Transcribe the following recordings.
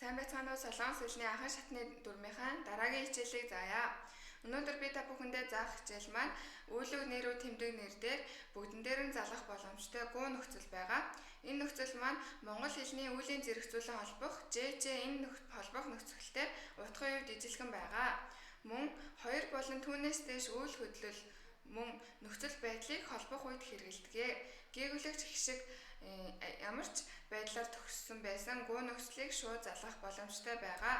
Сайн байцгаана уу Солонгос хэлний анхан шатны дүрмийнхэн дараагийн хичээлийг заая. Өнөөдөр би та бүхэндээ заах хичээл маань үйлөг нэр үү тэмдэг нэр дээр бүгдэн дээр нь залгах боломжтой гоо нөхцөл байгаа. Энэ нөхцөл маань монгол хэлний үлийн зэрэгцүүлэн холбох ЖЖ энэ холбох нөхцөлтэй утгын үед ижилхэн байгаа. Мөн 2 болон түүнээс дээш үйл хөдлөл мөн нөхцөл байдлыг холбох үед хэрэгэлдэг. Гээгүүлэгч хишиг ямар ч байдлаар төгссөн байсан гоо нөхцөлийг шууд залгах боломжтой байгаа.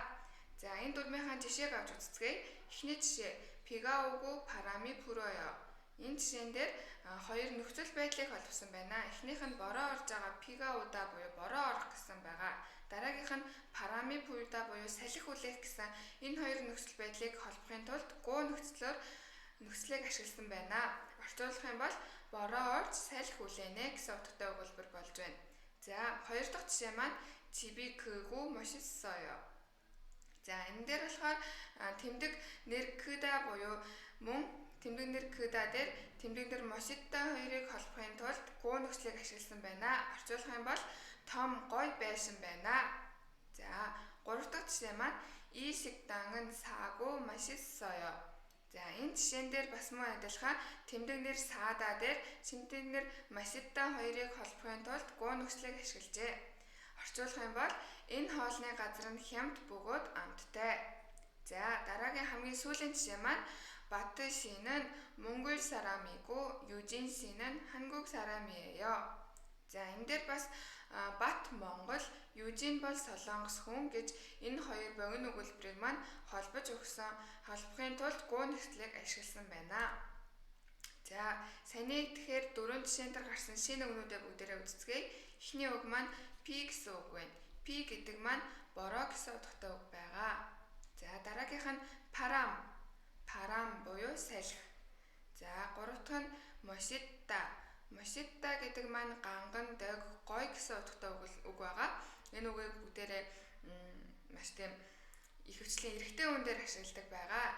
За энэ дүрмийнхаа жишээг авч үзцгээе. Эхний жишээ Пигаугу парами пуроё. Энэ жишээн дээр хоёр нөхцөл байдлыг холбосон байна. Эхнийх нь бороо орж байгаа Пигауда буюу бороо орох гэсэн байгаа. Дараагийнх нь парами пуйда буюу салхи хүлээх гэсэн энэ хоёр нөхцөл байдлыг холбохын тулд гоо нөхцөлийг ашигласан байна. Орчуулах юм бол бороо орж салхи хүлээнэ гэсэн утгатай өгүүлбэр болж байна. За хоёр дахь жишээ маань Чибикгу мошиссоё. За энэ дээр болохоор тэмдэг нэр кда буюу мөн тэмдэг нэр кда дээр тэмдэг нэр мошитта хоёрыг холбохын тулд гоо нөхцөлийг ашигласан байна. Орчуулах юм бол том гой байшин байна. За гурав дахь жишээ маань Ишигдангын саагу машиссоё. За энэ жишээн дээр бас мөн адилхан тэмдэг нэр саада дээр тэмдэг нэр машитта хоёрыг холбохын тулд гоо нөхцөлийг ашиглажээ. Орчуулах юм бол энэ хоолны газар нь хямд бөгөөд амттай. За дараагийн хамгийн сүүлийн жишээ маань Батшин нь Монгол сарамиго, Южиншин нь Хангук сарамиеё. За энэ дээр бас Бат Монгол, Южин бол Солонгос хүн гэж энэ хоёр богино өгүүлбэрийг маань холбож өгсөн холбохын тулд гоо нөхцөлийг ашигласан байна. За саяны тэгэхээр 4 жишээн дээр гарсан шинэ үгнүүдээ бүгдээрээ үзцгээе. Эхний үг маань пи гэсэн үг байна. Пи гэдэг маань бороо гэсэн утгатай үг байгаа. За дараагийнх нь парам буюу салхи. За гурав дахь нь мошитта гэдэг маань ганган дог гой гэсэн утгатай үг байгаа. Энэ үгийг бүгдээрээ маш тийм ихэвчлэн эрэгтэй хүн дээр ашигладаг байгаа.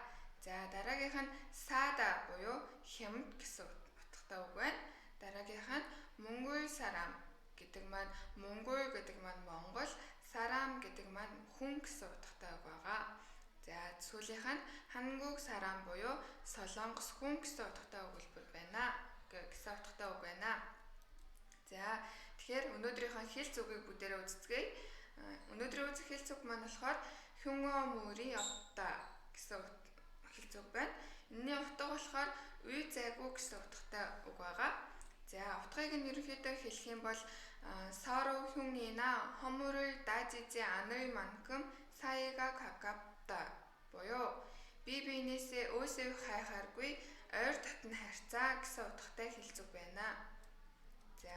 За дараагийнх нь саада буюу хямд гэсэн утгатай үг байна. Дараагийнх нь Монгол сарам гэдэг маань Монгол гэдэг маань Монгол, сарам гэдэг маань хүн гэсэн утгатай үг байгаа. За сүүлийнх нь Хангук сарам буюу Солонгос хүн гэсэн утгатай өгүүлбэр байна. Гэсэн утгатай үг байна. За тэгэхээр өнөөдрийнхөө хэлц үгийг бүгдээрээ үзцгээе. Өнөөдрийн үзэх хэлц үг маань болохоор Хюнго мөри отта гэсэн хэлц үг байна. Энэний утга болохоор үй зайгүй гэсэн утгатай үг байгаа. За утгыг нь ерөнхийдөө хэлэх юм бол Саро Хюнгина хомур을 따지지 않을 만큼 사이가 가깝다 буюу бие биенээсээ өөсөө хайхааргүй ойр татна харьцаа гэсэн утгатай хэлц үг байна. За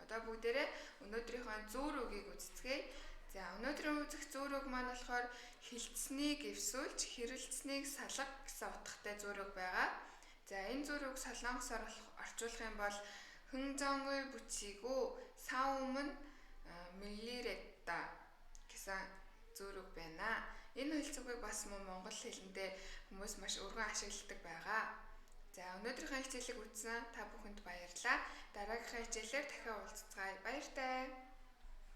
одоо бүгдээрээ өнөөдрийнхөө зүүр үгийг үзцгээе. За өнөөдрийн үзэх зүүр үг маань болохоор хилцснийг эвсүүлж хэрэлцснийг салга гэсэн утгатай зүүр үг байгаа. За энэ зүүр үг солонгосоор орчуулах юм бол 흥정을 붙이고 사움은 밀리랬다 гэсэн зүүр үг байна. Энэ хэлц үгийг бас монгол хэлэндээ хүмүүс маш өргөн ашигладаг байгаа. За өнөөдрийнхөө хичээлийг үзсэн та бүхэнд баярлалаа. Дараагийнхаа хичээлээр дахин уулзцгаая. Баяртай.